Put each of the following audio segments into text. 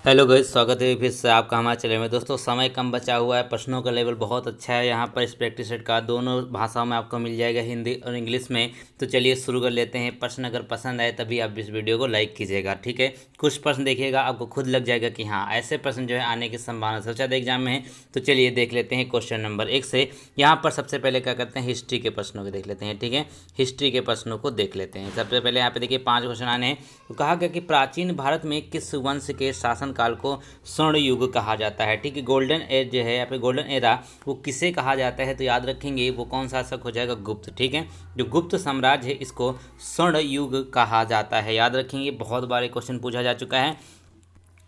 Hello guys, स्वागत है फिर से आपका हमारे चैनल में। दोस्तों, समय कम बचा हुआ है, प्रश्नों का लेवल बहुत अच्छा है। यहाँ पर इस प्रैक्टिस सेट का दोनों भाषाओं में आपको मिल जाएगा, हिंदी और इंग्लिश में। तो चलिए शुरू कर लेते हैं। प्रश्न अगर पसंद आए तभी आप इस वीडियो को लाइक कीजिएगा, ठीक है। कुछ प्रश्न देखिएगा, आपको खुद लग जाएगा कि हाँ, ऐसे प्रश्न जो है आने की संभावना सबसे ज़्यादा एग्जाम में है। तो चलिए देख लेते हैं क्वेश्चन नंबर 1 से। यहाँ पर सबसे पहले क्या करते हैं, हिस्ट्री के प्रश्नों को देख लेते हैं, ठीक है। हिस्ट्री के प्रश्नों को देख लेते हैं। सबसे पहले यहाँ पे देखिए 5 क्वेश्चन आने हैं। तो कहा गया कि प्राचीन भारत में किस वंश के शासनकाल को स्वर्ण युग कहा जाता है, ठीक है। गोल्डन एज जो है या फिर गोल्डन एरा, वो किसे कहा जाता है, तो याद रखेंगे वो कौन सा शासक हो जाएगा, गुप्त, ठीक है। जो गुप्त साम्राज्य है इसको स्वर्ण युग कहा जाता है, याद रखेंगे। बहुत बार क्वेश्चन पूछा जा चुका है।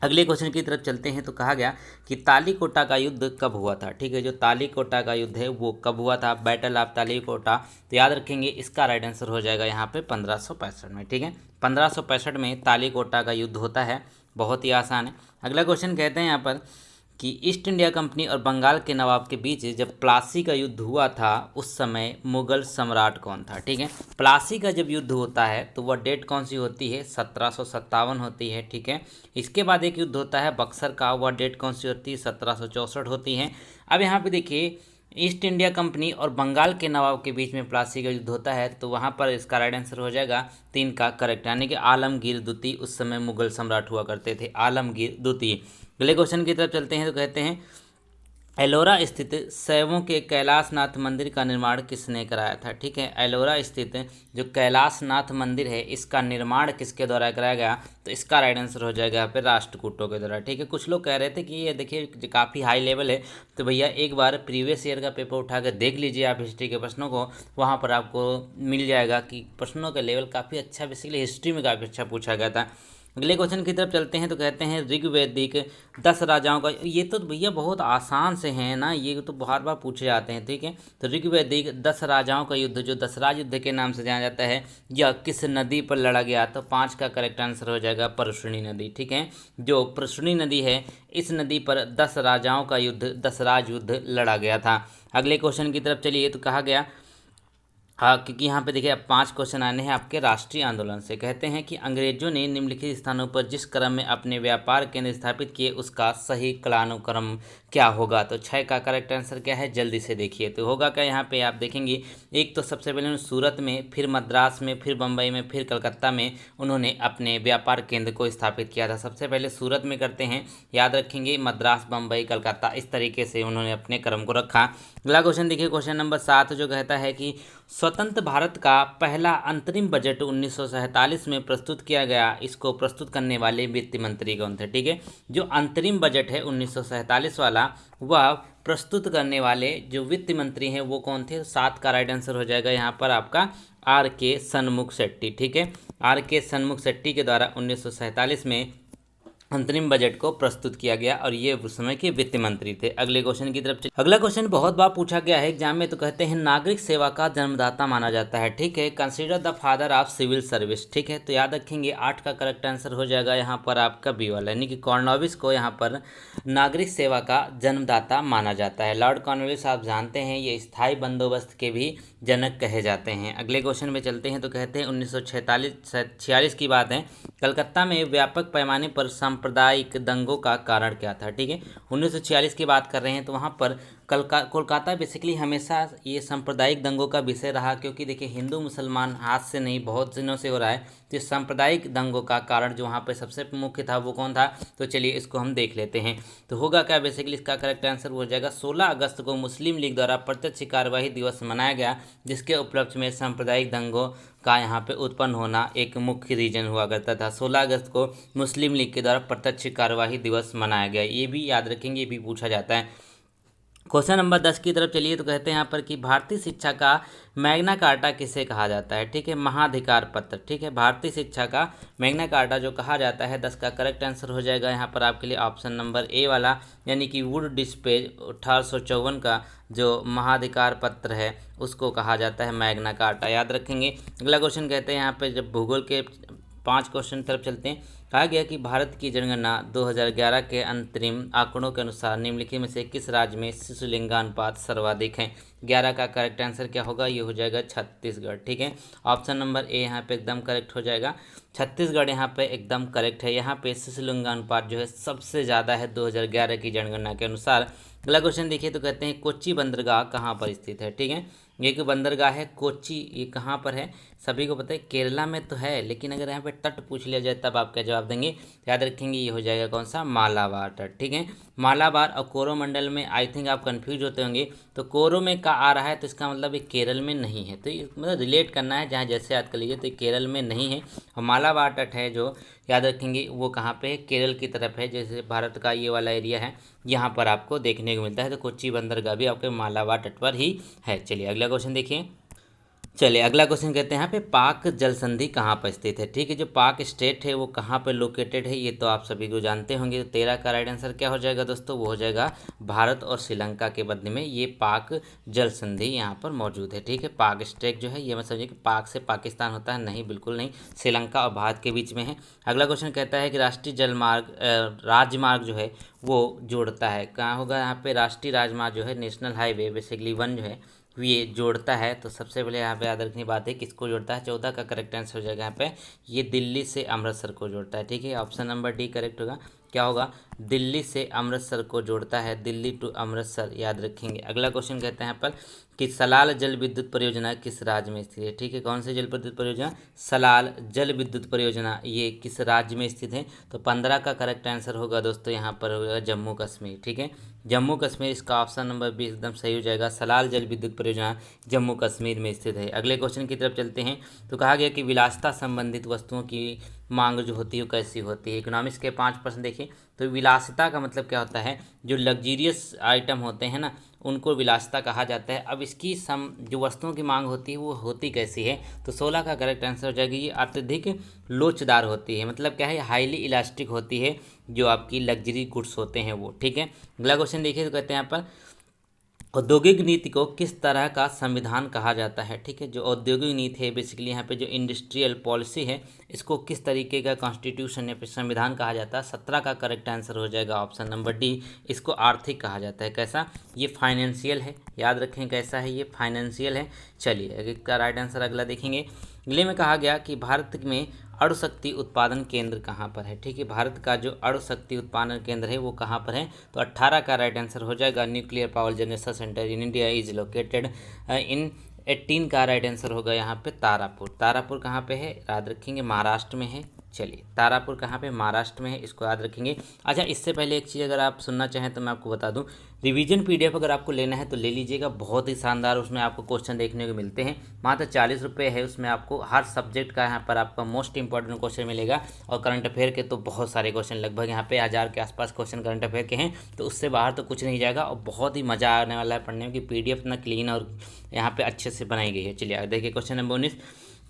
अगले क्वेश्चन की तरफ चलते हैं। तो कहा गया कि तालीकोटा का युद्ध कब हुआ था, ठीक है। जो तालीकोटा का युद्ध है वो कब हुआ था, बैटल ऑफ तालीकोटा। तो याद रखेंगे इसका राइट आंसर हो जाएगा यहाँ पे 1565 में, ठीक है। 1565 में तालीकोटा का युद्ध होता है। बहुत ही आसान है। अगला क्वेश्चन कहते हैं यहाँ पर कि ईस्ट इंडिया कंपनी और बंगाल के नवाब के बीच जब प्लासी का युद्ध हुआ था उस समय मुगल सम्राट कौन था, ठीक है। प्लासी का जब युद्ध होता है तो वह डेट कौन सी होती है, 1757 होती है, ठीक है। इसके बाद एक युद्ध होता है बक्सर का, वह डेट कौन सी होती है, 1764 होती है। अब यहाँ पे देखिए ईस्ट इंडिया कंपनी और बंगाल के नवाब के बीच में प्लासी का युद्ध होता है, तो वहाँ पर इसका राइट आंसर हो जाएगा 3 का करेक्ट, यानी कि आलमगीर द्वितीय उस समय मुगल सम्राट हुआ करते थे, आलमगीर द्वितीय। अगले क्वेश्चन की तरफ चलते हैं। तो कहते हैं एलोरा स्थित शैवों के कैलाशनाथ मंदिर का निर्माण किसने कराया था, ठीक है। एलोरा स्थित जो कैलाशनाथ मंदिर है इसका निर्माण किसके द्वारा कराया गया, तो इसका राइट आंसर हो जाएगा यहाँ पे राष्ट्रकूटों के द्वारा, ठीक है। कुछ लोग कह रहे थे कि ये देखिए काफ़ी हाई लेवल है, तो भैया एक बार प्रीवियस ईयर का पेपर उठा कर देख लीजिए आप हिस्ट्री के प्रश्नों को, वहाँ पर आपको मिल जाएगा कि प्रश्नों का लेवल काफ़ी अच्छा, बेसिकली हिस्ट्री में काफ़ी अच्छा पूछा गया था। अगले क्वेश्चन की तरफ चलते हैं। तो कहते हैं ऋग्वैदिक 10 राजाओं का, ये तो भैया बहुत आसान से हैं ना, ये तो बार बार पूछे जाते हैं, ठीक है। तो ऋग्वैदिक 10 राजाओं का युद्ध जो दसराज युद्ध के नाम से जाना जाता है, यह किस नदी पर लड़ा गया, तो 5 का करेक्ट आंसर हो जाएगा परशुनी नदी, ठीक है। जो परशुनी नदी है इस नदी पर 10 राजाओं का युद्ध दसराज युद्ध लड़ा गया था। अगले क्वेश्चन की तरफ चलिए। तो कहा गया हाँ, क्योंकि यहाँ पे देखिए अब 5 क्वेश्चन आने हैं आपके राष्ट्रीय आंदोलन से। कहते हैं कि अंग्रेजों ने निम्नलिखित स्थानों पर जिस क्रम में अपने व्यापार केंद्र स्थापित किए उसका सही कालानुक्रम क्या होगा, तो 6 का करेक्ट आंसर क्या है, जल्दी से देखिए। तो होगा क्या, यहाँ पे आप देखेंगे एक तो सबसे पहले उन्होंने सूरत में, फिर मद्रास में, फिर बम्बई में, फिर कलकत्ता में उन्होंने अपने व्यापार केंद्र को स्थापित किया था। सबसे पहले सूरत में करते हैं, याद रखेंगे, मद्रास, बम्बई, कलकत्ता, इस तरीके से उन्होंने अपने क्रम को रखा। अगला क्वेश्चन देखिए, क्वेश्चन नंबर 7 जो कहता है कि स्वतंत्र भारत का पहला अंतरिम बजट 1947 में प्रस्तुत किया गया, इसको प्रस्तुत करने वाले वित्त मंत्री कौन थे, ठीक है। जो अंतरिम बजट है 1947 वाला, वह प्रस्तुत करने वाले जो वित्त मंत्री हैं वो कौन थे, 7 का राइट आंसर हो जाएगा यहाँ पर आपका R.K. सन्मुख शेट्टी, ठीक है। R.K. सन्मुख शेट्टी के द्वारा 1947 में अंतरिम बजट को प्रस्तुत किया गया और ये उस समय के वित्त मंत्री थे। अगले क्वेश्चन की तरफ अगला क्वेश्चन बहुत बार पूछा गया है एग्जाम में। तो कहते हैं नागरिक सेवा का जन्मदाता माना जाता है, ठीक है। Consider the father of civil service, ठीक है। तो याद रखेंगे 8 का करेक्ट आंसर हो जाएगा यहाँ पर आपका बी वाला, यानी कि कॉर्नवालिस को यहाँ पर नागरिक सेवा का जन्मदाता माना जाता है। लॉर्ड कॉर्नवालिस आप जानते हैं ये स्थायी बंदोबस्त के भी जनक कहे जाते हैं। अगले क्वेश्चन में चलते हैं। तो कहते हैं 1946 की बात है, कलकत्ता में व्यापक पैमाने पर सांप्रदायिक दंगों का कारण क्या था, ठीक है। 1946 की बात कर रहे हैं, तो वहाँ पर कोलकाता बेसिकली हमेशा ये सांप्रदायिक दंगों का विषय रहा, क्योंकि देखिए हिंदू मुसलमान हाथ से नहीं बहुत दिनों से हो रहा है। तो इस सांप्रदायिक दंगों का कारण जो वहाँ पे सबसे मुख्य था वो कौन था, तो चलिए इसको हम देख लेते हैं। तो होगा क्या, बेसिकली इसका करेक्ट आंसर हो जाएगा 16 अगस्त को मुस्लिम लीग द्वारा प्रत्यक्ष कार्यवाही दिवस मनाया गया, जिसके उपलक्ष्य में सांप्रदायिक दंगों का यहाँ पे उत्पन्न होना एक मुख्य रीजन हुआ करता था। 16 अगस्त को मुस्लिम लीग के द्वारा प्रत्यक्ष कार्यवाही दिवस मनाया गया, ये भी याद रखेंगे, ये भी पूछा जाता है। क्वेश्चन नंबर 10 की तरफ चलिए। तो कहते हैं यहाँ पर कि भारतीय शिक्षा का मैग्ना कार्टा किसे कहा जाता है, ठीक है। महाधिकार पत्र, ठीक है। भारतीय शिक्षा का मैग्ना कार्टा जो कहा जाता है, 10 का करेक्ट आंसर हो जाएगा यहाँ पर आपके लिए ऑप्शन नंबर ए वाला, यानी कि वुड डिस्पेज 1854 का जो महाधिकार पत्र है उसको कहा जाता है मैग्ना कार्टा, याद रखेंगे। अगला क्वेश्चन कहते हैं यहाँ पे जब भूगोल के 5 क्वेश्चन तरफ चलते हैं। कहा गया कि भारत की जनगणना 2011 के अंतरिम आंकड़ों के अनुसार निम्नलिखित में से किस राज्य में शिशु लिंगानुपात सर्वाधिक है। 11 का करेक्ट आंसर क्या होगा, ये हो जाएगा छत्तीसगढ़। ठीक है, ऑप्शन नंबर ए यहाँ पे एकदम करेक्ट हो जाएगा। छत्तीसगढ़ यहाँ पे एकदम करेक्ट है। यहाँ पे शिशु लिंगानुपात जो है सबसे ज़्यादा है 2011 की जनगणना के अनुसार। अगला क्वेश्चन देखिए तो कहते हैं कोच्चि बंदरगाह कहाँ पर स्थित है। ठीक है, ये कि बंदरगाह है कोच्चि, ये कहाँ पर है सभी को पता है, केरला में तो है, लेकिन अगर यहाँ पे तट पूछ लिया जाए तब आप क्या जवाब देंगे, याद रखेंगे ये हो जाएगा कौन सा, मालाबार तट। ठीक है, मालाबार और कोरोमंडल में आई थिंक आप कंफ्यूज होते होंगे, तो कोरो में का आ रहा है तो इसका मतलब ये केरल में नहीं है, तो ये मतलब रिलेट करना है जहाँ जैसे याद कर लीजिए, तो ये केरल में नहीं है। और मालाबार तट है जो याद रखेंगे वो कहाँ पे है, केरल की तरफ है, जैसे भारत का ये वाला एरिया है यहाँ पर आपको देखने को मिलता है। तो कोच्चि बंदरगाह भी आपके मालाबार तट पर ही है। चलिए अगला क्वेश्चन देखिए। चलिए अगला क्वेश्चन कहते हैं यहाँ पे पाक जल संधि कहाँ पर स्थित है। ठीक है, जो पाक स्टेट है वो कहाँ पर लोकेटेड है, ये तो आप सभी को जानते होंगे। तो 13 का राइट आंसर क्या हो जाएगा दोस्तों, वो हो जाएगा भारत और श्रीलंका के मध्य में ये पाक जल संधि यहाँ पर मौजूद है। ठीक है, पाक स्टेट जो है ये मत समझिए कि पाक से पाकिस्तान होता है, नहीं बिल्कुल नहीं, श्रीलंका और भारत के बीच में है। अगला क्वेश्चन कहता है कि राष्ट्रीय जलमार्ग राजमार्ग जो है वो जोड़ता है, कहाँ होगा यहाँ पे, राष्ट्रीय राजमार्ग जो है नेशनल हाईवे बेसिकली 1 जो है ये जोड़ता है। तो सबसे पहले यहाँ पे याद रखने की बात है किसको जोड़ता है, 14 का करेक्ट आंसर हो जाएगा यहाँ पे, ये दिल्ली से अमृतसर को जोड़ता है। ठीक है, ऑप्शन नंबर डी करेक्ट होगा, क्या होगा, दिल्ली से अमृतसर को जोड़ता है, दिल्ली टू अमृतसर याद रखेंगे। अगला क्वेश्चन कहते हैं यहाँ पर कि सलाल जल विद्युत परियोजना किस राज्य में स्थित है। ठीक है, कौन सी जल विद्युत परियोजना, सलाल जल विद्युत परियोजना, ये किस राज्य में स्थित है। तो 15 का करेक्ट आंसर होगा दोस्तों यहाँ पर होगा जम्मू कश्मीर। ठीक है, जम्मू कश्मीर, इसका ऑप्शन नंबर 20 एकदम सही हो जाएगा, सलाल जल विद्युत परियोजना जम्मू कश्मीर में स्थित है। अगले क्वेश्चन की तरफ चलते हैं। तो कहा गया कि विलासिता संबंधित वस्तुओं की मांग जो होती है वो कैसी होती है। इकोनॉमिक्स के 5% देखिए, तो विलासिता का मतलब क्या होता है, जो लग्जीरियस आइटम होते हैं ना उनको विलासिता कहा जाता है। अब इसकी जो वस्तुओं की मांग होती है वो होती कैसी है, तो 16 का करेक्ट आंसर हो जाएगी, ये अत्यधिक लोचदार होती है, मतलब क्या है, हाईली इलास्टिक होती है, जो आपकी लग्जरी गुड्स होते हैं वो। ठीक है, अगला क्वेश्चन देखिए तो कहते हैं यहाँ पर औद्योगिक नीति को किस तरह का संविधान कहा जाता है। ठीक है, जो औद्योगिक नीति है बेसिकली यहाँ पे जो इंडस्ट्रियल पॉलिसी है इसको किस तरीके का कॉन्स्टिट्यूशन या फिर संविधान कहा जाता है। 17 का करेक्ट आंसर हो जाएगा ऑप्शन नंबर डी, इसको आर्थिक कहा जाता है। कैसा, ये फाइनेंशियल है, याद रखें कैसा है, ये फाइनेंशियल है। चलिए इसका राइट आंसर अगला देखेंगे। अगले में कहा गया कि भारत में अणु शक्ति उत्पादन केंद्र कहाँ पर है। ठीक है, भारत का जो अणु शक्ति उत्पादन केंद्र है वो कहाँ पर है, तो 18 का राइट आंसर हो जाएगा, nuclear power generation centre in India is located in 18 का राइट आंसर होगा यहाँ पे तारापुर। तारापुर कहाँ पे है, याद रखेंगे महाराष्ट्र में है। चलिए तारापुर कहाँ पे, महाराष्ट्र में है, इसको याद रखेंगे। अच्छा, इससे पहले एक चीज़ अगर आप सुनना चाहें तो मैं आपको बता दूं, रिवीजन पीडीएफ अगर आपको लेना है तो ले लीजिएगा, बहुत ही शानदार उसमें आपको क्वेश्चन देखने को मिलते हैं। मात्र 40 रुपये है, उसमें आपको हर सब्जेक्ट का यहाँ पर आपका मोस्ट इंपॉर्टेंट क्वेश्चन मिलेगा, और करंट अफेयर के तो बहुत सारे क्वेश्चन, लगभग यहाँ पे 1000 के आसपास क्वेश्चन करंट अफेयर के हैं, तो उससे बाहर तो कुछ नहीं जाएगा, और बहुत ही मज़ा आने वाला है पढ़ने में कि पीडीएफ इतना क्लीन और यहाँ पे अच्छे से बनाई गई है। चलिए देखिए क्वेश्चन नंबर 19,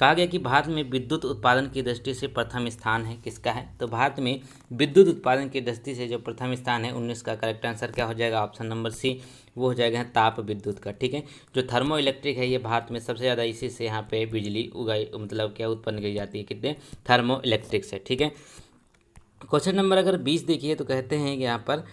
कहा गया कि भारत में विद्युत उत्पादन की दृष्टि से प्रथम स्थान है, किसका है, तो भारत में विद्युत उत्पादन की दृष्टि से जो प्रथम स्थान है 19 का करेक्ट आंसर क्या हो जाएगा, ऑप्शन नंबर सी, वो हो जाएगा ताप विद्युत का। ठीक है, जो थर्मो इलेक्ट्रिक है ये भारत में सबसे ज़्यादा इसी से यहाँ पे बिजली उगाई मतलब क्या उत्पन्न की जाती है, कितने, थर्मो इलेक्ट्रिक से। ठीक है, क्वेश्चन नंबर अगर 20 देखिए तो कहते हैं कि यहाँ पर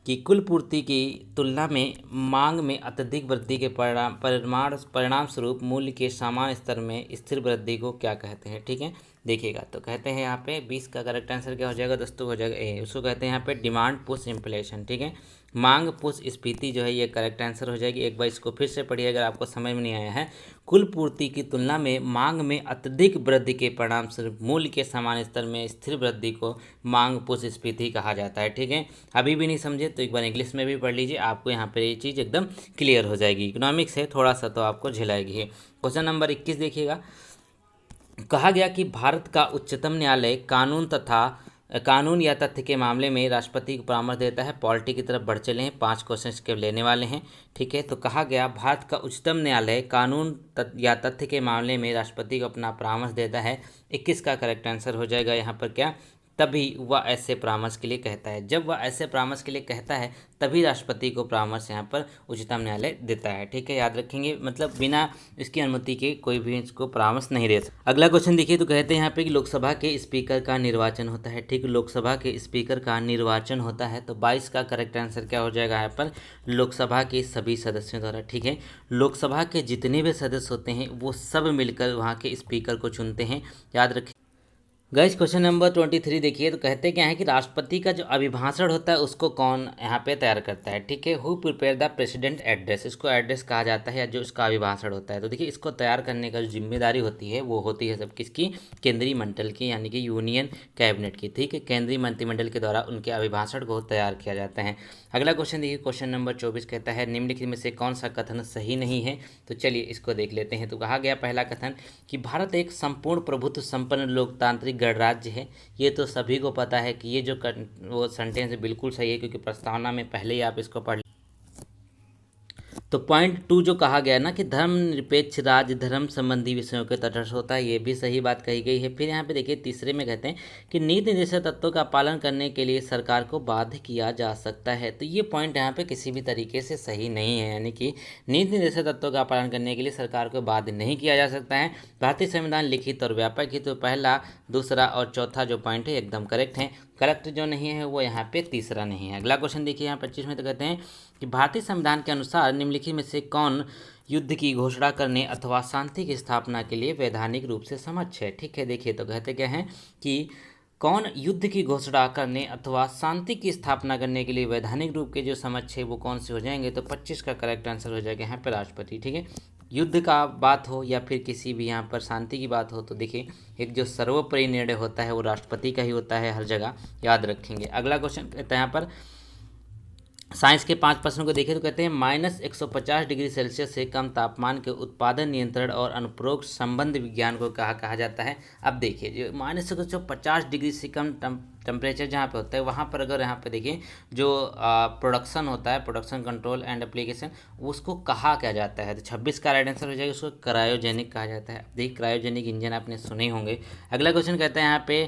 कि कुल पूर्ति की तुलना में मांग में अत्यधिक वृद्धि के परिणाम स्वरूप मूल्य के समान स्तर में स्थिर वृद्धि को क्या कहते हैं। ठीक है, देखिएगा तो कहते हैं यहाँ पे 20 का करेक्ट आंसर क्या हो जाएगा दोस्तों, हो जाएगा ए, उसको कहते हैं यहाँ पे डिमांड पुश इन्फ्लेशन। ठीक है, मांग पुश स्फीति जो है ये करेक्ट आंसर हो जाएगी। एक बार इसको फिर से पढ़िए अगर आपको समझ में नहीं आया है, कुल पूर्ति की तुलना में मांग में अत्यधिक वृद्धि के परिणाम स्वरूप मूल्य के समान स्तर में स्थिर वृद्धि को मांग पुश स्फीति कहा जाता है। ठीक है, अभी भी नहीं समझे तो एक बार इंग्लिश में भी पढ़ लीजिए, आपको यहाँ पर ये चीज़ एकदम क्लियर हो जाएगी। इकोनॉमिक्स है थोड़ा सा तो आपको झेलाएगी है। क्वेश्चन नंबर 21 देखिएगा, कहा गया कि भारत का उच्चतम न्यायालय कानून या तथ्य के मामले में राष्ट्रपति को परामर्श देता है। पॉलिटी की तरफ बढ़ चले हैं, 5 क्वेश्चन के लेने वाले हैं। ठीक है, तो कहा गया भारत का उच्चतम न्यायालय कानून या तथ्य के मामले में राष्ट्रपति को अपना परामर्श देता है। 21 का करेक्ट आंसर हो जाएगा यहाँ पर क्या, तभी वह ऐसे परामर्श के लिए कहता है। जब वह ऐसे परामर्श के लिए कहता है तभी राष्ट्रपति को परामर्श यहाँ पर उच्चतम न्यायालय देता है। ठीक है, याद रखेंगे, मतलब बिना इसकी अनुमति के कोई भी इसको परामर्श नहीं दे सकता। अगला क्वेश्चन देखिए, तो कहते हैं यहाँ पे कि लोकसभा के स्पीकर का निर्वाचन होता है। ठीक, लोकसभा के स्पीकर का निर्वाचन होता है, तो 22 का करेक्ट आंसर क्या हो जाएगा यहाँ पर, लोकसभा के सभी सदस्यों द्वारा। ठीक है, लोकसभा के जितने भी सदस्य होते हैं वो सब मिलकर वहाँ के स्पीकर को चुनते हैं, याद रखें। गाइस क्वेश्चन नंबर 23 देखिए, तो कहते क्या है कि राष्ट्रपति का जो अभिभाषण होता है उसको कौन यहाँ पे तैयार करता है। ठीक है, who prepare the president address, इसको एड्रेस कहा जाता है या जो इसका अभिभाषण होता है। तो देखिए इसको तैयार करने का जो जिम्मेदारी होती है वो होती है सब किसकी, केंद्रीय मंडल की, यानी कि यूनियन कैबिनेट की। ठीक है, केंद्रीय मंत्रिमंडल के द्वारा उनके अभिभाषण को तैयार किया जाता है। अगला क्वेश्चन देखिए, क्वेश्चन नंबर 24 कहता है निम्नलिखित में से कौन सा कथन सही नहीं है। तो चलिए इसको देख लेते हैं। तो कहा गया पहला कथन कि भारत एक संपूर्ण प्रभुत्व संपन्न लोकतांत्रिक गणराज्य है। ये तो सभी को पता है कि ये जो वो सेंटेंस है बिल्कुल सही है, क्योंकि प्रस्तावना में पहले ही आप इसको पढ़। तो पॉइंट 2 जो कहा गया ना कि धर्मनिरपेक्ष राज्य धर्म संबंधी विषयों के तटस्थ होता है, ये भी सही बात कही गई है। फिर यहाँ पे देखिए तीसरे में कहते हैं कि नीति निर्देशक तत्वों का पालन करने के लिए सरकार को बाध्य किया जा सकता है। तो ये पॉइंट यहाँ पे किसी भी तरीके से सही नहीं है, यानी कि नीति निर्देशक तत्वों का पालन करने के लिए सरकार को बाध्य नहीं किया जा सकता है। भारतीय संविधान लिखित और व्यापक है, तो पहला, दूसरा और चौथा जो पॉइंट है एकदम करेक्ट है। करेक्ट जो नहीं है वो यहाँ पे तीसरा नहीं है। अगला क्वेश्चन देखिए यहाँ 25 में, तो कहते हैं कि भारतीय संविधान के अनुसार निम्नलिखित में से कौन युद्ध की घोषणा करने अथवा शांति की स्थापना के लिए वैधानिक रूप से समक्ष है। ठीक है, देखिए तो कहते क्या हैं कि कौन युद्ध की घोषणा करने अथवा शांति की स्थापना करने के लिए वैधानिक रूप के जो समक्ष है वो कौन से हो जाएंगे। तो 25 का करेक्ट आंसर हो जाएगा यहाँ पर राष्ट्रपति। ठीक है, युद्ध का बात हो या फिर किसी भी यहाँ पर शांति की बात हो, तो देखिए एक जो सर्वोपरि निर्णय होता है वो राष्ट्रपति का ही होता है हर जगह, याद रखेंगे। अगला क्वेश्चन कहता है यहाँ पर साइंस के 5 प्रश्नों को देखें, तो कहते हैं -150 डिग्री सेल्सियस से कम तापमान के उत्पादन नियंत्रण और अनुप्रयोग संबंध विज्ञान को कहा जाता है। अब देखिए जो -150 डिग्री से कम टेम्परेचर जहाँ पे होता है वहाँ पर अगर यहाँ पे देखिए जो प्रोडक्शन होता है, प्रोडक्शन कंट्रोल एंड एप्लीकेशन, उसको कहा क्या जाता है। तो 26 का राइट आंसर हो जाएगा, उसको क्रायोजेनिक कहा जाता है। देखिए क्रायोजेनिक इंजन आपने सुने होंगे। अगला क्वेश्चन कहता है यहाँ पे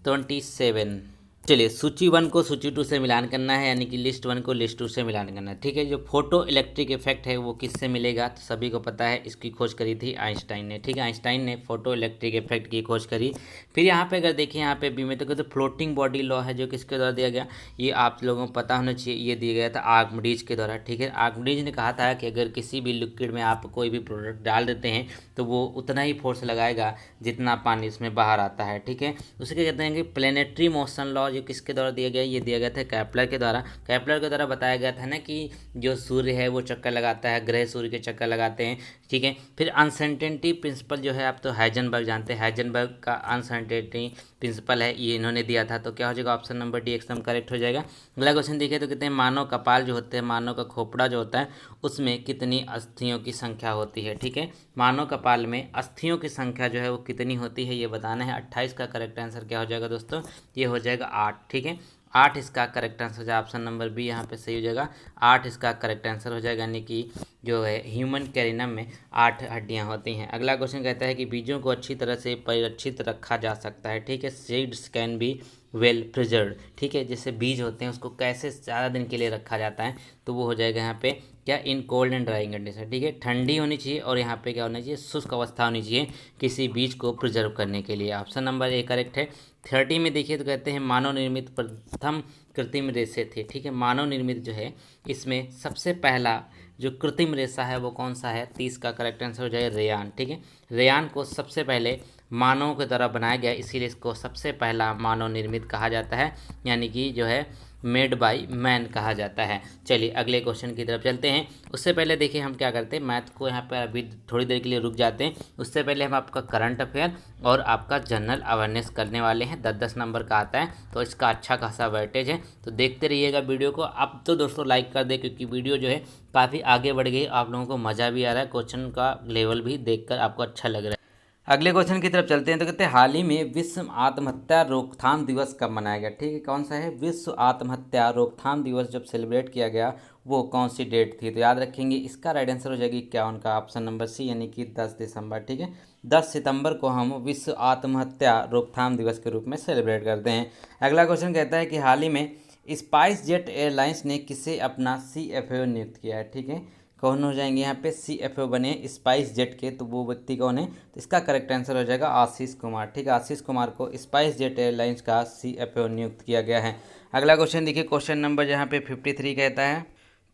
27, चलिए सूची 1 को सूची 2 से मिलान करना है, यानी कि लिस्ट 1 को लिस्ट 2 से मिलान करना है। ठीक है, जो फोटो इलेक्ट्रिक इफेक्ट है वो किससे मिलेगा, तो सभी को पता है, इसकी खोज करी थी आइंस्टाइन ने। ठीक है, आइंस्टाइन ने फोटो इलेक्ट्रिक इफेक्ट की खोज करी। फिर यहाँ पे अगर देखिए यहाँ पे बी में तो फ्लोटिंग बॉडी लॉ है जो किसके द्वारा दिया गया, ये आप लोगों को पता होना चाहिए, ये दिया गया था आर्किमिडीज के द्वारा। ठीक है, आर्किमिडीज ने कहा था कि अगर किसी भी लिक्विड में आप कोई भी प्रोडक्ट डाल देते हैं तो वो उतना ही फोर्स लगाएगा जितना पानी इसमें बाहर आता है। ठीक है, उसे क्या कहते हैं कि प्लेनेटरी मोशन लॉ, जो किसके द्वारा दिया गया, ये दिया गया था केपलर के द्वारा। केपलर के द्वारा बताया गया था ना कि जो सूर्य है वो चक्कर लगाता है, ग्रह सूर्य के चक्कर लगाते हैं। ठीक है, फिर अनसर्टेनिटी प्रिंसिपल जो है आप तो हाइजेनबर्ग जानते हैं, हाइजेनबर्ग का अनसर्टेनिटी प्रिंसिपल है, ये इन्होंने दिया था। तो क्या हो जाएगा, ऑप्शन नंबर डी एकदम करेक्ट हो जाएगा। अगला क्वेश्चन देखिए, तो कहते हैं मानव कपाल जो होते हैं, मानव का खोपड़ा जो होता है उसमें कितनी अस्थियों की संख्या होती है। ठीक है, मानव कपाल में अस्थियों की संख्या जो है वो कितनी होती है ये बताना है। 28 का करेक्ट आंसर क्या हो जाएगा दोस्तों, ये हो जाएगा 8। ठीक है, 8 इसका करेक्ट आंसर हो जाएगा, ऑप्शन नंबर बी यहाँ पे सही हो जाएगा। 8 इसका करेक्ट आंसर हो जाएगा, यानी कि जो है ह्यूमन कैरिनम में 8 हड्डियाँ होती हैं। अगला क्वेश्चन कहता है कि बीजों को अच्छी तरह से परिरक्षित रखा जा सकता है। ठीक है, seeds can be well preserved. ठीक है, जैसे बीज होते हैं उसको कैसे ज़्यादा दिन के लिए रखा जाता है, तो वो हो जाएगा यहाँ पे क्या, in cold and drawing condition. ठीक है, ठंडी होनी चाहिए और यहाँ पे क्या होना चाहिए, शुष्क अवस्था होनी चाहिए किसी बीज को प्रिजर्व करने के लिए। ऑप्शन नंबर ए करेक्ट है। 30 में देखिए, तो कहते हैं मानव निर्मित प्रथम कृत्रिम रेशे थे। ठीक है, मानव निर्मित जो है इसमें सबसे पहला जो कृत्रिम रेशा है वो कौन सा है, 30 का करेक्ट आंसर हो जाएगा रेयान। ठीक है, रेयान को सबसे पहले मानव के द्वारा बनाया गया, इसीलिए इसको सबसे पहला मानव निर्मित कहा जाता है, यानी कि जो है मेड बाय मैन कहा जाता है। चलिए अगले क्वेश्चन की तरफ चलते हैं। उससे पहले देखिए हम क्या करते हैं, मैथ को यहाँ पर अभी थोड़ी देर के लिए रुक जाते हैं। उससे पहले हम आपका करंट अफेयर और आपका जनरल अवेयरनेस करने वाले हैं। 10-10 नंबर का आता है, तो इसका अच्छा खासा वेटेज है, तो देखते रहिएगा वीडियो को। अब तो दोस्तों लाइक कर दे, क्योंकि वीडियो जो है काफ़ी आगे बढ़ गई, आप लोगों को मज़ा भी आ रहा है, क्वेश्चन का लेवल भी देख आपको अच्छा लग रहा है। अगले क्वेश्चन की तरफ चलते हैं। तो कहते हैं हाल ही में विश्व आत्महत्या रोकथाम दिवस कब मनाया गया। ठीक है, कौन सा है? विश्व आत्महत्या रोकथाम दिवस जब सेलिब्रेट किया गया वो कौन सी डेट थी? तो याद रखेंगे इसका राइट आंसर हो जाएगी 51 का, ऑप्शन नंबर सी, यानी कि 10 दिसंबर। ठीक है, 10 सितंबर को हम विश्व आत्महत्या रोकथाम दिवस के रूप में सेलिब्रेट करते हैं। अगला क्वेश्चन कहता है कि हाल ही में स्पाइस जेट एयरलाइंस ने किसे अपना CFO नियुक्त किया है। ठीक है, कौन हो जाएंगे यहाँ पे CFO बने स्पाइस जेट के, तो वो व्यक्ति कौन है? तो इसका करेक्ट आंसर हो जाएगा आशीष कुमार। ठीक है, आशीष कुमार को स्पाइस जेट एयरलाइंस का CFO नियुक्त किया गया है। अगला क्वेश्चन देखिए, क्वेश्चन नंबर जहाँ पे 53 कहता है,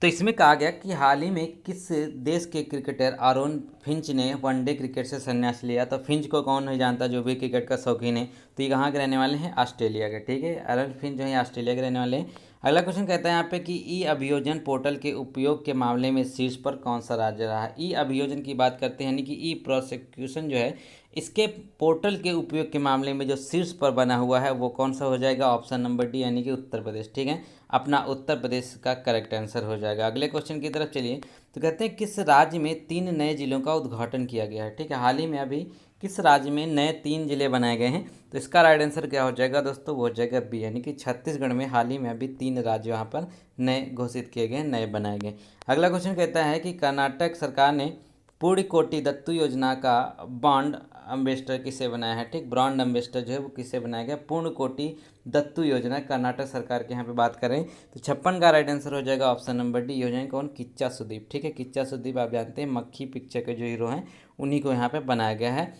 तो इसमें कहा गया कि हाल ही में किस देश के क्रिकेटर आरोन फिंच ने वनडे क्रिकेट से संन्यास लिया। तो फिंच को कौन नहीं जानता, जो भी क्रिकेट का शौकीन है। तो ये कहाँ के रहने वाले हैं? ऑस्ट्रेलिया के। ठीक है, आरोन फिंच जो है ऑस्ट्रेलिया के रहने वाले हैं। अगला क्वेश्चन कहता है यहाँ पे कि ई अभियोजन पोर्टल के उपयोग के मामले में शीर्ष पर कौन सा राज्य रहा है। ई अभियोजन की बात करते हैं, यानी कि ई प्रोसिक्यूशन जो है, इसके पोर्टल के उपयोग के मामले में जो शीर्ष पर बना हुआ है वो कौन सा हो जाएगा? ऑप्शन नंबर डी, यानी कि उत्तर प्रदेश। ठीक है, अपना उत्तर प्रदेश का करेक्ट आंसर हो जाएगा। अगले क्वेश्चन की तरफ चलिए। तो कहते हैं किस राज्य में 3 नए जिलों का उद्घाटन किया गया है। ठीक है, हाल ही में अभी किस राज्य में नए 3 जिले बनाए गए हैं। तो इसका राइट आंसर क्या हो जाएगा दोस्तों? वो हो जाएगा बी, यानी कि छत्तीसगढ़ में हाल ही में अभी 3 राज्य वहाँ पर नए घोषित किए गए, नए बनाए गए। अगला क्वेश्चन कहता है कि कर्नाटक सरकार ने पूर्ण कोटि दत्तू योजना का बॉन्ड एम्बेसडर किसे बनाया है। ठीक, ब्रांड एम्बेसडर जो है वो किसे बनाया गया? पूर्ण कोटि दत्तू योजना, कर्नाटक सरकार के यहाँ पे बात करें तो 56 का राइट आंसर हो जाएगा ऑप्शन नंबर डी, हो जाएगा कौन? किच्चा सुदीप। ठीक है, किच्चा सुदीप आप जानते हैं मक्खी पिक्चर के जो हीरो हैं उन्हीं को यहाँ पे बनाया गया है।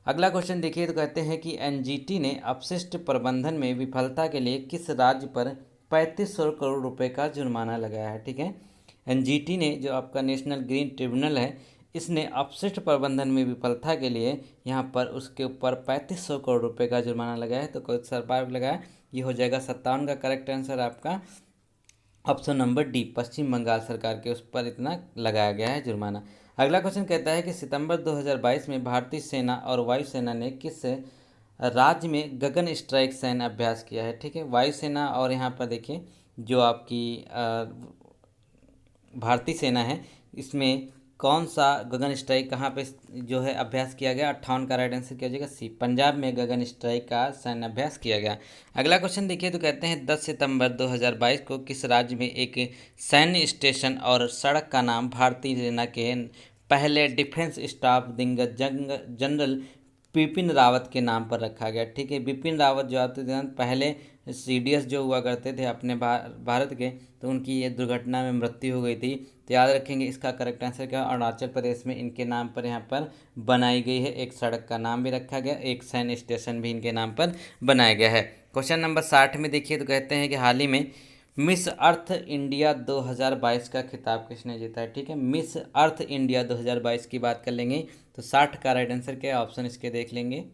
अगला क्वेश्चन देखिए, तो कहते हैं कि NGT ने अपशिष्ट प्रबंधन में विफलता के लिए किस राज्य पर 3500 करोड़ रुपए का जुर्माना लगाया है। ठीक है, NGT ने, जो आपका नेशनल ग्रीन ट्रिब्यूनल है, इसने अपशिष्ट प्रबंधन में विफलता के लिए यहाँ पर उसके ऊपर 3500 करोड़ रुपए का जुर्माना लगाया है। तो कौन सा बार लगाया? ये हो जाएगा 57 का करेक्ट आंसर आपका, ऑप्शन नंबर डी, पश्चिम बंगाल सरकार के उस पर इतना लगाया गया है जुर्माना। अगला क्वेश्चन कहता है कि सितंबर 2022 में भारतीय सेना और वायुसेना ने किस राज्य में गगन स्ट्राइक सैन्य अभ्यास किया है। ठीक है, वायुसेना और यहाँ पर देखिए जो आपकी भारतीय सेना है, इसमें कौन सा गगन स्ट्राइक कहाँ पे जो है अभ्यास किया गया? 58 का राइट आंसर क्या हो जाएगा? सी, पंजाब में गगन स्ट्राइक का सैन्य अभ्यास किया गया। अगला क्वेश्चन देखिए, तो कहते हैं 10 सितंबर 2022 को किस राज्य में एक सैन्य स्टेशन और सड़क का नाम भारतीय सेना के पहले डिफेंस स्टाफ दिग्गज जनरल बिपिन रावत के नाम पर रखा गया। ठीक है, बिपिन रावत जो आते थे पहले CDS जो हुआ करते थे अपने भारत के, तो उनकी ये दुर्घटना में मृत्यु हो गई थी। तो याद रखेंगे इसका करेक्ट आंसर क्या? अरुणाचल प्रदेश में इनके नाम पर यहाँ पर बनाई गई है, एक सड़क का नाम भी रखा गया, एक सैन्य स्टेशन भी इनके नाम पर बनाया गया है। क्वेश्चन नंबर 60 में देखिए, तो कहते हैं कि हाल ही में मिस अर्थ इंडिया 2022 का खिताब किसने जीता है। ठीक है, मिस अर्थ इंडिया 2022 की बात कर लेंगे तो 60 का राइट आंसर क्या है? ऑप्शन इसके देख लेंगे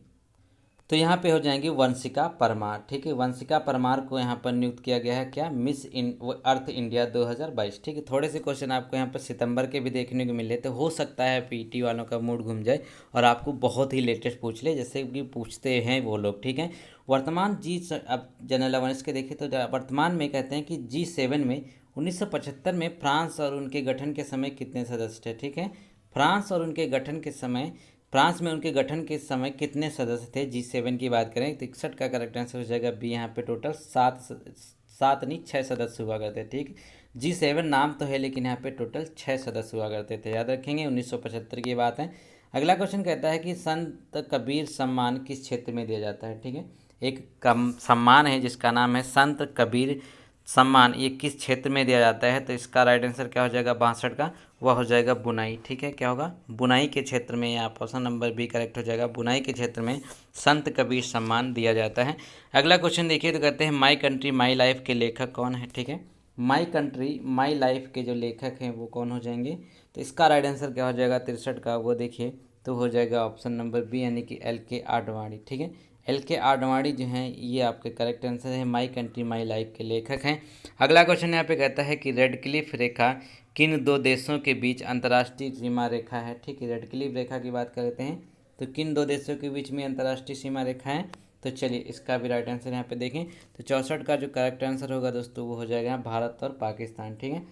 तो यहाँ पे हो जाएंगी वंशिका परमार। ठीक है, वंशिका परमार को यहाँ पर नियुक्त किया गया है क्या? Miss Earth India 2022। ठीक है, थोड़े से क्वेश्चन आपको यहाँ पर सितंबर के भी देखने को मिले, तो हो सकता है PET वालों का मूड घूम जाए और आपको बहुत ही लेटेस्ट पूछ ले, जैसे कि पूछते हैं वो लोग। ठीक है, वर्तमान अब जनरल अवेयरनेस के देखें तो वर्तमान में कहते हैं कि G7 में 1975 में फ्रांस और उनके गठन के समय कितने सदस्य थे। ठीक है, फ्रांस और उनके गठन के समय, फ्रांस में उनके गठन के समय कितने सदस्य थे? G7 की बात करें तो 61 का करेक्ट आंसर हो जाएगा बी, यहाँ पे टोटल 6 सदस्य हुआ करते। ठीक, G7 नाम तो है लेकिन यहाँ पे टोटल 6 सदस्य हुआ करते थे, याद रखेंगे। 1975 की बात है। अगला क्वेश्चन कहता है कि संत कबीर सम्मान किस क्षेत्र में दिया जाता है। ठीक है, एक सम्मान है जिसका नाम है संत कबीर सम्मान, ये किस क्षेत्र में दिया जाता है? तो इसका राइट आंसर क्या हो जाएगा? 62 का, वह हो जाएगा बुनाई। ठीक है, क्या होगा? बुनाई के क्षेत्र में, आप ऑप्शन नंबर बी करेक्ट हो जाएगा, बुनाई के क्षेत्र में संत कबीर सम्मान दिया जाता है। अगला क्वेश्चन देखिए, तो कहते हैं माई कंट्री माई लाइफ के लेखक कौन है। ठीक है, माई कंट्री माई लाइफ के जो लेखक हैं वो कौन हो जाएंगे? तो इसका राइट आंसर क्या हो जाएगा? 63 का, वो देखिए तो हो जाएगा ऑप्शन नंबर बी, यानी कि LK आडवाणी। ठीक है, LK आडवाणी जो हैं ये आपके करेक्ट आंसर है, माई कंट्री माई लाइफ के लेखक हैं। अगला क्वेश्चन यहाँ पे कहता है कि रेड क्लिफ रेखा किन 2 देशों के बीच अंतर्राष्ट्रीय सीमा रेखा है। ठीक है, रेड क्लिफ रेखा की बात करते हैं तो किन 2 देशों के बीच में अंतर्राष्ट्रीय सीमा रेखा है? तो चलिए इसका भी राइट आंसर यहाँ पे देखें तो 64 का जो करेक्ट आंसर होगा दोस्तों वो हो जाएगा भारत और पाकिस्तान। ठीक है,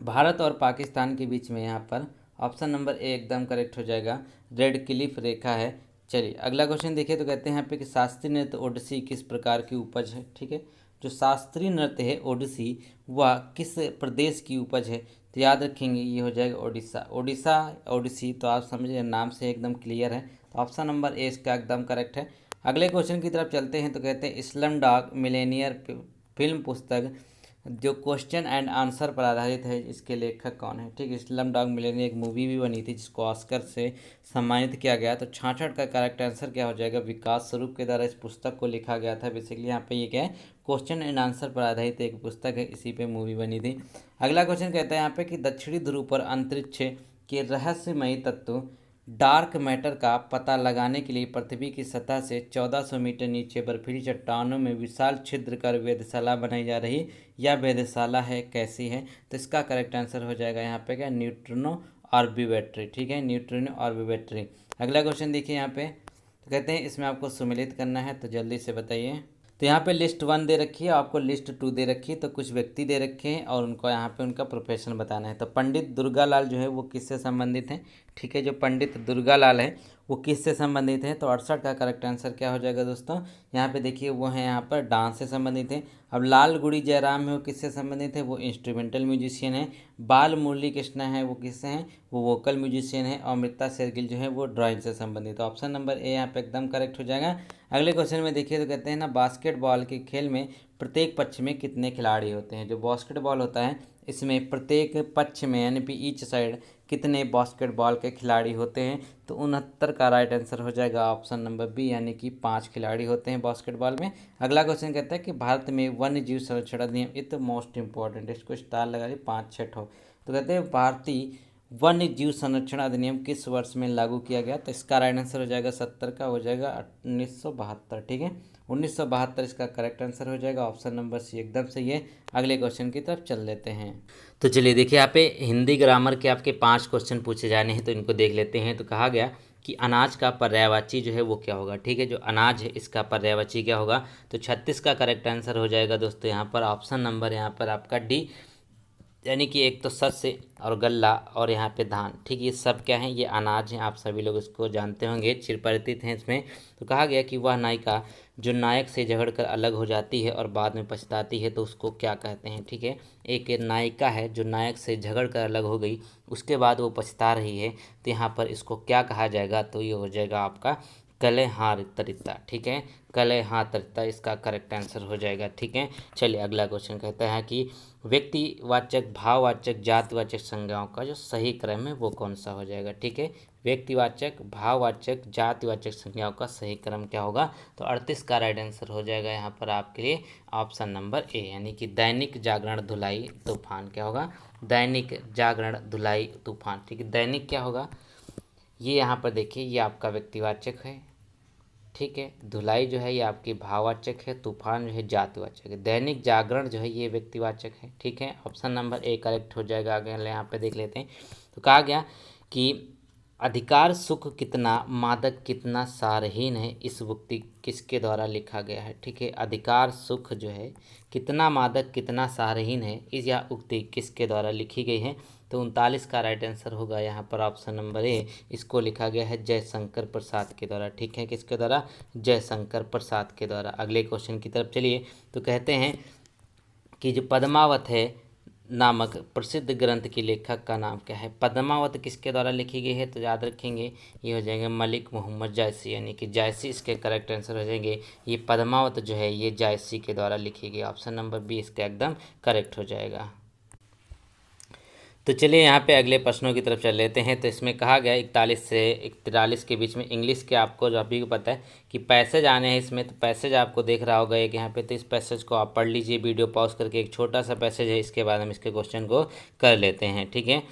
भारत और पाकिस्तान के बीच में यहाँ पर ऑप्शन नंबर ए एकदम करेक्ट हो जाएगा, रेड क्लिफ रेखा है। चलिए अगला क्वेश्चन देखिए, तो कहते हैं यहाँ पे कि शास्त्रीय नृत्य ओडिसी किस प्रकार की उपज है। ठीक है, जो शास्त्रीय नृत्य है ओडिसी वह किस प्रदेश की उपज है, तो याद रखेंगे ये हो जाएगा उड़ीसा। उड़ीसा ओडिसी तो आप समझिए नाम से एकदम क्लियर है, तो ऑप्शन नंबर ए इसका एकदम करेक्ट है। अगले क्वेश्चन की तरफ चलते हैं, तो कहते हैं स्लम डॉग मिलेनियर फिल्म पुस्तक जो क्वेश्चन एंड आंसर पर आधारित है, इसके लेखक कौन है। ठीक है, स्लम डॉग मिलेनियर एक मूवी भी बनी थी जिसको ऑस्कर से सम्मानित किया गया, तो 66 का करेक्ट आंसर क्या हो जाएगा, विकास स्वरूप के द्वारा इस पुस्तक को लिखा गया था। बेसिकली यहाँ पे ये क्या है, क्वेश्चन एंड आंसर पर आधारित एक पुस्तक है, इसी पे मूवी बनी थी। अगला क्वेश्चन कहता है यहाँ पे कि दक्षिणी ध्रुव पर अंतरिक्ष के रहस्यमयी तत्व डार्क मैटर का पता लगाने के लिए पृथ्वी की सतह से 1400 मीटर नीचे बर्फीली चट्टानों में विशाल छिद्र कर वेधशाला बनाई जा रही, यह वेधशाला है कैसी है, तो इसका करेक्ट आंसर हो जाएगा यहाँ पे क्या, न्यूट्रिनो ऑर्बिटरी। ठीक है, न्यूट्रिनो ऑर्बिटरी। अगला क्वेश्चन देखिए यहाँ पे, तो कहते हैं इसमें आपको सम्मिलित करना है, तो जल्दी से बताइए। तो यहाँ पे लिस्ट 1 दे रखी है, आपको लिस्ट 2 दे रखी है, तो कुछ व्यक्ति दे रखे हैं और उनको यहाँ पे उनका प्रोफेशन बताना है। तो पंडित दुर्गालाल जो है वो किससे संबंधित हैं। ठीक है, जो पंडित दुर्गालाल है वो किससे संबंधित है, तो 68 का करेक्ट आंसर क्या हो जाएगा दोस्तों, यहाँ पे देखिए वो है यहाँ पर डांस से संबंधित है। अब लाल गुड़ी जयराम है वो किससे संबंधित है, वो इंस्ट्रूमेंटल म्यूजिशियन है। बाल मुरली कृष्णा है वो किससे हैं, वो वोकल म्यूजिशियन है। और अमृता शेरगिल जो है वो ड्राइंग से संबंधित है। ऑप्शन नंबर ए यहाँ पे एकदम करेक्ट हो जाएगा। अगले क्वेश्चन में देखिए, तो कहते हैं ना बास्केटबॉल के खेल में प्रत्येक पक्ष में कितने खिलाड़ी होते हैं। जो बास्केटबॉल होता है इसमें प्रत्येक पक्ष में यानी कि ईच साइड कितने बास्केटबॉल के खिलाड़ी होते हैं, तो 69 का राइट आंसर हो जाएगा ऑप्शन नंबर बी, यानी कि 5 खिलाड़ी होते हैं बास्केटबॉल में। अगला क्वेश्चन कहता है कि भारत में वन्य जीव संरक्षण अधिनियम, ये तो मोस्ट इंपॉर्टेंट है, इसको स्टार लगा ली 5-6 ठो। तो कहते हैं भारतीय वन्य जीव संरक्षण अधिनियम किस वर्ष में लागू किया गया, तो इसका राइट आंसर हो जाएगा 70 का हो जाएगा 1972। ठीक है, 1972 इसका करेक्ट आंसर हो जाएगा। ऑप्शन नंबर सी एकदम सही है। अगले क्वेश्चन की तरफ चल लेते हैं। तो चलिए देखिए, यहाँ पे हिंदी ग्रामर के आपके 5 क्वेश्चन पूछे जाने हैं, तो इनको देख लेते हैं। तो कहा गया कि अनाज का पर्यायवाची जो है वो क्या होगा। ठीक है, जो अनाज है इसका पर्यायवाची क्या होगा, तो 36 का करेक्ट आंसर हो जाएगा दोस्तों यहाँ पर ऑप्शन नंबर यहाँ पर आपका डी, यानी कि एक तो शस्य और गल्ला और यहाँ पे धान। ठीक, ये सब क्या है, ये अनाज हैं, आप सभी लोग इसको जानते होंगे, चिरपरिचित हैं इसमें। तो कहा गया कि वह नायिका जो नायक से झगड़कर अलग हो जाती है और बाद में पछताती है, तो उसको क्या कहते हैं। ठीक है, एक नायिका है जो नायक से झगड़ कर अलग हो गई, उसके बाद वो पछता रही है, तो यहाँ पर इसको क्या कहा जाएगा, तो ये हो जाएगा आपका कलहारिता। ठीक है, कलहारिता इसका करेक्ट आंसर हो जाएगा। ठीक है, चलिए अगला क्वेश्चन कहता है कि व्यक्तिवाचक भाववाचक जातिवाचक संज्ञाओं का जो सही क्रम है वो कौन सा हो जाएगा। ठीक है, व्यक्तिवाचक भाववाचक जातिवाचक संज्ञाओं का सही क्रम क्या होगा, तो 38 का राइट आंसर हो जाएगा यहाँ पर आपके लिए ऑप्शन नंबर ए, यानी कि दैनिक जागरण धुलाई तूफान क्या होगा, दैनिक जागरण धुलाई तूफान। ठीक है, दैनिक क्या होगा, ये यहाँ पर देखिए ये आपका व्यक्तिवाचक है। ठीक है, धुलाई जो है ये आपकी भाववाचक है, तूफान जो है जातिवाचक है, दैनिक जागरण जो है ये व्यक्तिवाचक है। ठीक है, ऑप्शन नंबर ए करेक्ट हो जाएगा। आगे यहाँ पे देख लेते हैं। तो कहा गया कि अधिकार सुख कितना मादक कितना सारहीन है, इस उक्ति किसके द्वारा लिखा गया है। ठीक है, अधिकार सुख जो है कितना मादक कितना सारहीन है, इस यह उक्ति किसके द्वारा लिखी गई है, तो 39 का राइट आंसर होगा यहाँ पर ऑप्शन नंबर ए, इसको लिखा गया है जयशंकर प्रसाद के द्वारा। ठीक है, किसके द्वारा, जयशंकर प्रसाद के द्वारा। अगले क्वेश्चन की तरफ चलिए। तो कहते हैं कि जो पद्मावत है नामक प्रसिद्ध ग्रंथ के लेखक का नाम क्या है। पद्मावत किसके द्वारा लिखी गई है, तो याद रखेंगे ये हो जाएंगे मलिक मोहम्मद जायसी, यानी कि जायसी इसके करेक्ट आंसर हो जाएंगे। ये पद्मावत जो है ये जायसी के द्वारा लिखी गई, ऑप्शन नंबर बी इसका एकदम करेक्ट हो जाएगा। तो चलिए यहाँ पे अगले प्रश्नों की तरफ चल लेते हैं। तो इसमें कहा गया 41 से 43 के बीच में इंग्लिश के आपको जो अभी को पता है कि पैसेज आने हैं इसमें, तो पैसेज आपको देख रहा होगा एक यहाँ पे, तो इस पैसेज को आप पढ़ लीजिए वीडियो पॉज करके। एक छोटा सा पैसेज है, इसके बाद हम इसके क्वेश्चन को कर लेते हैं। ठीक है,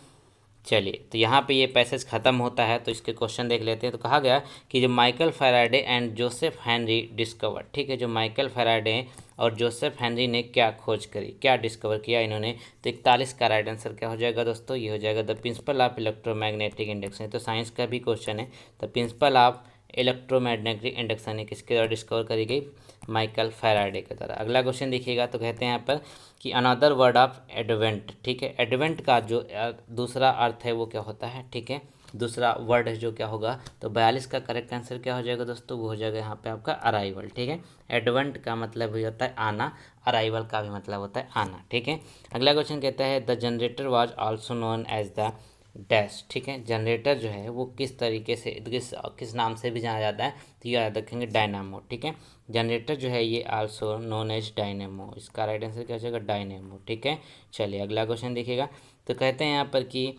चलिए तो यहाँ पे ये पैसेज ख़त्म होता है, तो इसके क्वेश्चन देख लेते हैं। तो कहा गया कि जो Michael Faraday and Joseph Henry discover. ठीक है, जो माइकल फैराडे और जोसेफ हेनरी ने क्या खोज करी, क्या डिस्कवर किया इन्होंने, तो 41 का राइट आंसर क्या हो जाएगा दोस्तों, ये हो जाएगा the principle of electromagnetic induction. तो साइंस का भी क्वेश्चन है, the principle of electromagnetic induction है किसके द्वारा डिस्कवर करी गई, माइकल फैराडे के द्वारा। अगला क्वेश्चन देखिएगा तो कहते हैं यहाँ पर कि अनदर वर्ड ऑफ एडवेंट, ठीक है, एडवेंट का जो दूसरा अर्थ है वो क्या होता है, ठीक है, दूसरा वर्ड है जो क्या होगा, तो 42 का करेक्ट आंसर क्या हो जाएगा दोस्तों, वो हो जाएगा यहाँ पे आपका अराइवल, ठीक है। एडवेंट का मतलब ही होता है आना, अराइवल का भी मतलब होता है आना, ठीक है। अगला क्वेश्चन कहता है the generator was also known as the dash, ठीक है, जनरेटर जो है वो किस तरीके से किस नाम से भी जाना जाता है, तो ये याद रखेंगे डायनामो, ठीक है। जनरेटर जो है ये आल्सो नोन एज डायनेमो, इसका राइट आंसर क्या हो जाएगा, डायनेमो, ठीक है। चलिए अगला क्वेश्चन देखिएगा तो कहते हैं यहाँ पर कि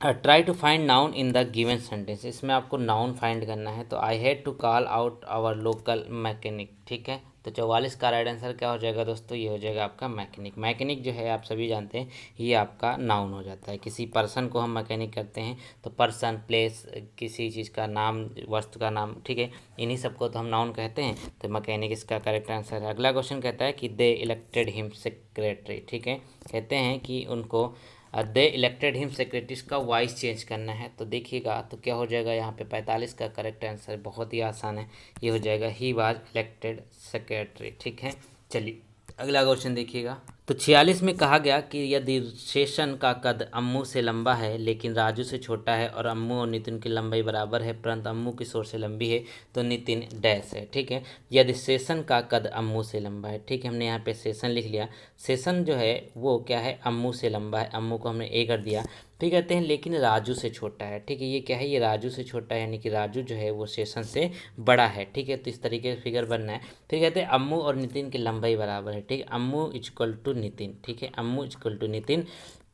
try to find noun in the given sentence, इसमें आपको नाउन फाइंड करना है। तो I had to call out our local mechanic, ठीक है। तो 44 का राइट आंसर क्या हो जाएगा दोस्तों, ये हो जाएगा आपका मैकेनिक। मैकेनिक जो है आप सभी जानते हैं ये आपका नाउन हो जाता है, किसी पर्सन को हम मैकेनिक करते हैं तो पर्सन, प्लेस, किसी चीज़ का नाम, वस्तु का नाम, ठीक है, इन्हीं सबको तो हम नाउन कहते हैं, तो मैकेनिक इसका करेक्ट आंसर है। अगला क्वेश्चन कहता है कि दे इलेक्टेड हिम सेक्रेटरी, ठीक है, कहते हैं कि उनको दे इलेक्टेड हिम सेक्रेटरीज का वॉइस चेंज करना है। तो देखिएगा तो क्या हो जाएगा यहाँ पे 45 का करेक्ट आंसर, बहुत ही आसान है, ये हो जाएगा ही वाज इलेक्टेड सेक्रेटरी, ठीक है। चलिए अगला क्वेश्चन देखिएगा तो 46 में कहा गया कि यदि शेषन का कद अम्मू से लंबा है लेकिन राजू से छोटा है और अम्मू और नितिन की लंबाई बराबर है परंतु अम्मू किशोर से लंबी है तो नितिन डैश है, ठीक है। यदि शेषन का कद अम्मू से लंबा है, ठीक है, हमने यहाँ पे शेषन लिख लिया, शेषन जो है वो क्या है, अम्मू से लंबा है, अम्मू को हमने ए कर दिया, फिर कहते हैं लेकिन राजू से छोटा है, ठीक है, ये क्या है, ये राजू से छोटा है, यानी कि राजू जो है वो शेषन से बड़ा है, ठीक है। तो इस तरीके से फिगर बनना है। फिर कहते हैं अम्मू और नितिन की लंबाई बराबर है, ठीक है, अम्मू इक्वल टू नितिन, ठीक है, अम्मू इक्वल टू नितिन,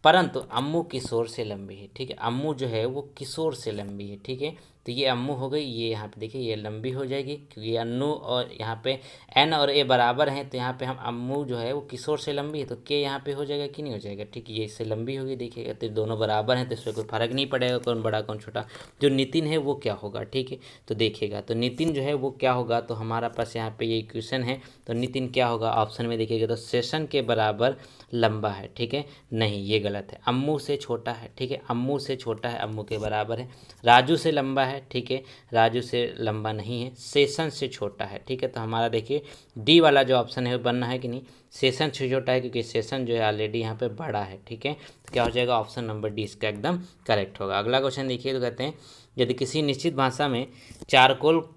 परंतु अम्मू किशोर से लंबी है, ठीक है, अम्मू जो है वो किशोर से लंबी है, ठीक है। तो ये अम्मू हो गई, ये यहाँ पे देखिए ये लंबी हो जाएगी क्योंकि अन्नू और यहाँ पे एन और ए बराबर हैं, तो यहाँ पे हम अम्मू जो है वो किशोर से लंबी है तो के यहाँ पे हो जाएगा कि नहीं हो जाएगा, ठीक है, ये इससे लंबी होगी, देखिएगा तो दोनों बराबर हैं तो इसमें कोई फर्क नहीं पड़ेगा कौन बड़ा कौन छोटा। जो नितिन है वो क्या होगा, ठीक है, तो देखिएगा तो नितिन जो है वो क्या होगा, तो हमारा पास यहाँ पे ये इक्वेशन है, तो नितिन क्या होगा ऑप्शन में देखिएगा तो शेषन के बराबर लंबा है, ठीक है, नहीं ये गलत है, अम्मू से छोटा है, ठीक है, अम्मू से छोटा है, अम्मू के बराबर है, राजू से लंबा है, ठीक है, राजू से लंबा नहीं है, शेषन से छोटा है, ठीक है। तो हमारा देखिए डी वाला जो ऑप्शन है वो बनना है कि नहीं, शेषन से छोटा है क्योंकि शेषन जो है ऑलरेडी यहाँ पे बड़ा है, ठीक है। तो क्या हो जाएगा ऑप्शन नंबर डी इसका एकदम करेक्ट होगा। अगला क्वेश्चन देखिए तो कहते हैं यदि किसी निश्चित भाषा में चारकोल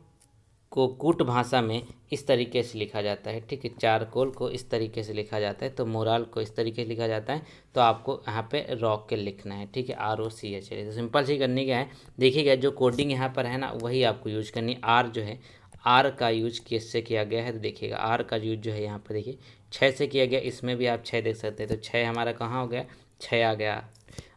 को कूट भाषा में इस तरीके से लिखा जाता है, ठीक है, चारकोल को इस तरीके से लिखा जाता है तो मोराल को इस तरीके से लिखा जाता है, तो आपको यहाँ पे रॉक के लिखना है, ठीक है, ROCH। तो सिंपल सी करनी क्या है, देखिएगा जो कोडिंग यहाँ पर है ना वही आपको यूज करनी, आर जो है आर का यूज किससे किया गया है, तो देखिएगा आर का यूज जो है यहाँ पर देखिए 6 से किया गया, इसमें भी आप 6 देख सकते हैं, तो 6 हमारा कहाँ हो गया, 6 आ गया।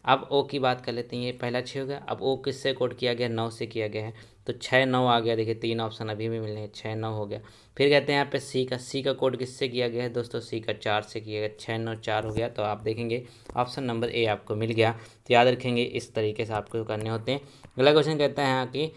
अब ओ की बात कर लेते हैं, ये पहला 6 हो गया, अब ओ किससे कोड किया गया, 9 से किया गया है, तो 6 9 आ गया, देखिए 3 ऑप्शन अभी भी मिले हैं, 6 9 हो गया। फिर कहते हैं यहाँ पे सी का कोड किससे किया गया है दोस्तों, सी का 4 से किया गया, 6 9 4 हो गया, तो आप देखेंगे ऑप्शन नंबर ए आपको मिल गया। तो याद रखेंगे इस तरीके से आपको करने होते हैं। अगला क्वेश्चन कहता है यहाँ कि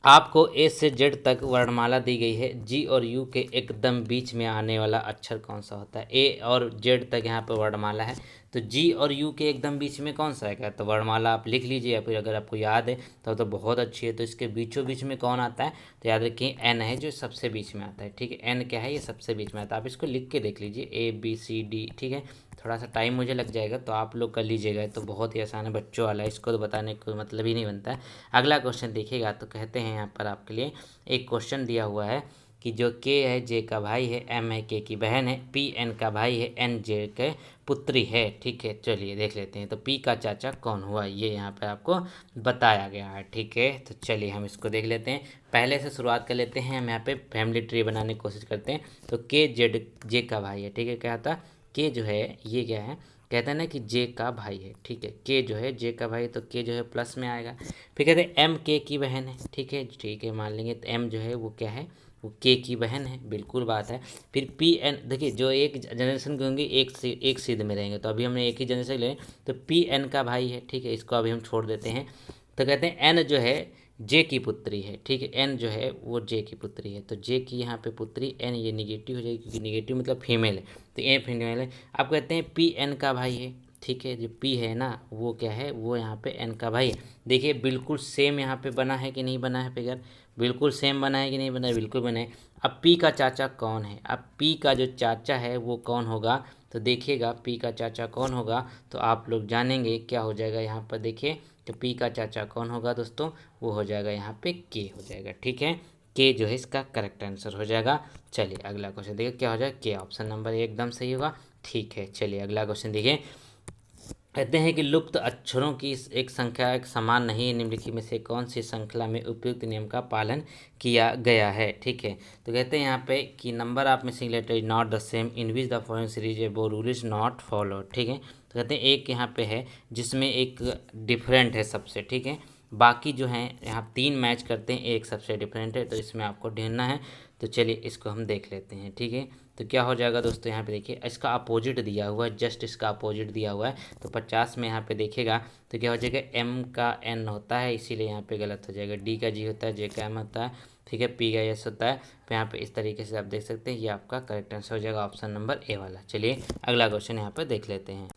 आपको ए से जेड तक वर्णमाला दी गई है, जी और यू के एकदम बीच में आने वाला अक्षर कौन सा होता है, ए और जेड तक यहाँ पर वर्णमाला है, तो जी और यू के एकदम बीच में कौन सा है, क्या तो वर्णमाला आप लिख लीजिए या फिर अगर आपको याद है तो बहुत अच्छी है। तो इसके बीचों बीच में कौन आता है, तो याद रखिए एन है जो सबसे बीच में आता है, ठीक है, एन क्या है, ये सबसे बीच में आता है, आप इसको लिख के देख लीजिए ABCD, ठीक है। थोड़ा सा टाइम मुझे लग जाएगा तो आप लोग कर लीजिएगा, तो बहुत ही आसान है, बच्चों वाला है, इसको तो बताने का कोई मतलब ही नहीं बनता है। अगला क्वेश्चन देखिएगा तो कहते हैं यहाँ पर आपके लिए एक क्वेश्चन दिया हुआ है कि जो के है जे का भाई है, एम है के की बहन है, पी एन का भाई है, एन जे के पुत्री है, ठीक है। चलिए देख लेते हैं तो पी का चाचा कौन हुआ, ये यहाँ पर आपको बताया गया है, ठीक है। तो चलिए हम इसको देख लेते हैं, पहले से शुरुआत कर लेते हैं, हम यहाँ पे फैमिली ट्री बनाने की कोशिश करते हैं। तो के जे का भाई है, ठीक है, क्या था के जो है ये क्या है, कहते हैं ना कि जे का भाई है, ठीक है, के जो है जे का भाई, तो के जो है प्लस में आएगा। फिर कहते हैं एम के की बहन है, ठीक है, ठीक है, मान लेंगे तो एम जो है वो क्या है, वो के की बहन है, बिल्कुल बात है। फिर पी एन, देखिए जो एक जनरेशन के होंगे एक सीध में रहेंगे, तो अभी हमने एक ही जनरेशन ले, तो पी एन का भाई है, ठीक है, इसको अभी हम छोड़ देते हैं। तो कहते हैं एन जो है जे की पुत्री है, ठीक है, एन जो है वो जे की पुत्री है, तो जे की यहाँ पे पुत्री, एन ये निगेटिव हो जाएगी क्योंकि निगेटिव मतलब फीमेल है, तो ए फीमेल है। आप कहते हैं पी एन का भाई है, ठीक है। जो पी है ना वो क्या है, वो यहाँ पे एन का भाई। देखिए बिल्कुल सेम यहाँ पे बना है कि नहीं बना है फिगर, बिल्कुल सेम बना है कि नहीं बना है, बिल्कुल बना है। अब पी का चाचा कौन है, अब पी का जो चाचा है वो कौन होगा, तो देखिएगा पी का चाचा कौन होगा तो आप लोग जानेंगे क्या हो जाएगा यहाँ पर। देखिए तो पी का चाचा कौन होगा दोस्तों, वो हो जाएगा यहाँ पे के हो जाएगा, ठीक है। के जो है इसका करेक्ट आंसर हो जाएगा। चलिए अगला क्वेश्चन देखिए क्या हो जाएगा, के ऑप्शन नंबर एकदम सही होगा, ठीक है। चलिए अगला क्वेश्चन देखिए, कहते हैं कि लुप्त अक्षरों की एक संख्या एक समान नहीं है, निम्नलिखित में से कौन सी श्रृंखला में उपयुक्त नियम का पालन किया गया है, ठीक है। तो कहते हैं यहाँ पे कि number of missing letter is not the same in which the following series above rule is not follow, ठीक है। तो कहते हैं एक यहाँ पे है जिसमें एक डिफरेंट है सबसे, ठीक है, बाकी जो हैं यहाँ 3 मैच करते हैं, एक सबसे डिफरेंट है, तो इसमें आपको ढूंढना है। तो चलिए इसको हम देख लेते हैं, ठीक है। तो क्या हो जाएगा दोस्तों, यहाँ पे देखिए इसका अपोजिट दिया हुआ है, जस्ट इसका अपोजिट दिया हुआ है। तो 50 में यहाँ पे देखिएगा तो क्या हो जाएगा, एम का एन होता है, इसीलिए यहाँ पे गलत हो जाएगा। डी का जी होता है, जे का एम होता है, ठीक है, पी का एस होता है। तो यहाँ पे इस तरीके से आप देख सकते हैं, ये आपका करेक्ट आंसर हो जाएगा ऑप्शन नंबर ए वाला। चलिए अगला क्वेश्चन यहाँ पर देख लेते हैं।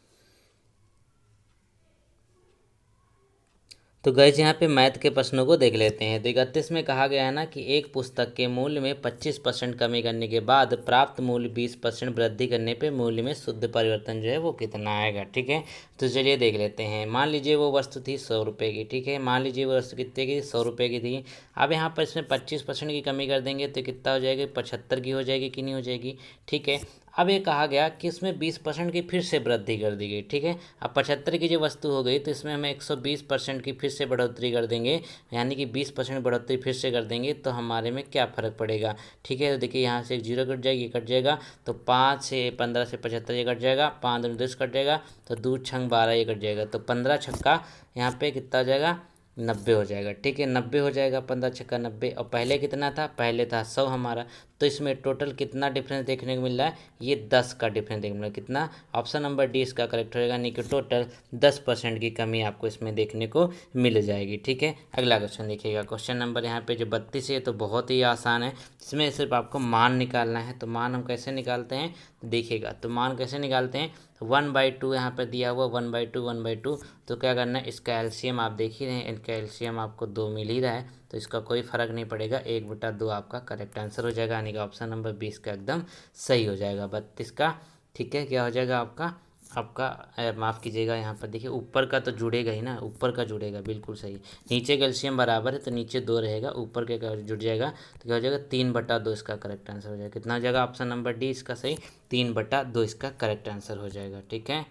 तो गाइस यहाँ पे मैथ के प्रश्नों को देख लेते हैं। तो 31 में कहा गया है ना कि एक पुस्तक के मूल्य में 25% कमी करने के बाद प्राप्त मूल्य 20% वृद्धि करने पे मूल्य में शुद्ध परिवर्तन जो है वो कितना आएगा, ठीक है। तो चलिए देख लेते हैं। मान लीजिए वो वस्तु थी 100 रुपये की, ठीक है, मान लीजिए वो वस्तु कितने की, 100 रुपये की थी। अब यहाँ पर इसमें 25% की कमी कर देंगे तो कितना हो जाएगी, 75 की हो जाएगी कि नहीं हो जाएगी, ठीक है। अब ये कहा गया कि इसमें 20% की फिर से वृद्धि कर दी गई, ठीक है। अब 75 की जो वस्तु हो गई तो इसमें हमें 120% की फिर से बढ़ोतरी कर देंगे, यानी कि 20% बढ़ोतरी फिर से कर देंगे तो हमारे में क्या फ़र्क पड़ेगा, ठीक है। तो देखिए यहाँ से एक जीरो कट जाएगी, ये कट जाएगा, तो 5 से 15 से 75 ये कट जाएगा, 5 दूनी 10 कट जाएगा, तो 2 छंग 12 ये कट जाएगा, तो 15 छक्का यहाँ पे कितना हो जाएगा, 90 हो जाएगा, ठीक है, 90 हो जाएगा, 15 छक्का 90। और पहले कितना था, पहले था 100 हमारा। तो इसमें टोटल कितना डिफरेंस देखने को मिल रहा है, ये 10 का डिफरेंस देखने को मिल रहा है। कितना, ऑप्शन नंबर डी इसका करेक्ट हो जाएगा, यानी कि टोटल 10% की कमी आपको इसमें देखने को मिल जाएगी, ठीक है। अगला क्वेश्चन देखिएगा, क्वेश्चन नंबर यहाँ पे जो 32 है तो बहुत ही आसान है। इसमें सिर्फ आपको मान निकालना है। तो मान हम कैसे निकालते हैं देखिएगा, तो मान कैसे निकालते हैं, 1/2 यहाँ पर दिया हुआ, 1/2 1/2। तो क्या करना है, इसका एलसीएम आप देख ही रहे हैं, इनका एलसीएम आपको 2 मिल ही रहा है, तो इसका कोई फ़र्क नहीं पड़ेगा, 1/2 आपका करेक्ट आंसर हो जाएगा, यानी कि ऑप्शन नंबर 20 का एकदम सही हो जाएगा, 32 का, ठीक है। क्या हो जाएगा आपका, आपका माफ़ कीजिएगा, यहाँ पर देखिए ऊपर का तो जुड़ेगा ही ना, ऊपर का जुड़ेगा, बिल्कुल सही। नीचे कैल्शियम बराबर है तो नीचे 2 रहेगा, ऊपर के का जुड़ जाएगा, तो क्या हो जाएगा, 3/2 इसका करेक्ट आंसर हो जाएगा। कितना हो जाएगा, ऑप्शन नंबर डी इसका सही, 3/2 इसका करेक्ट आंसर हो जाएगा, ठीक है।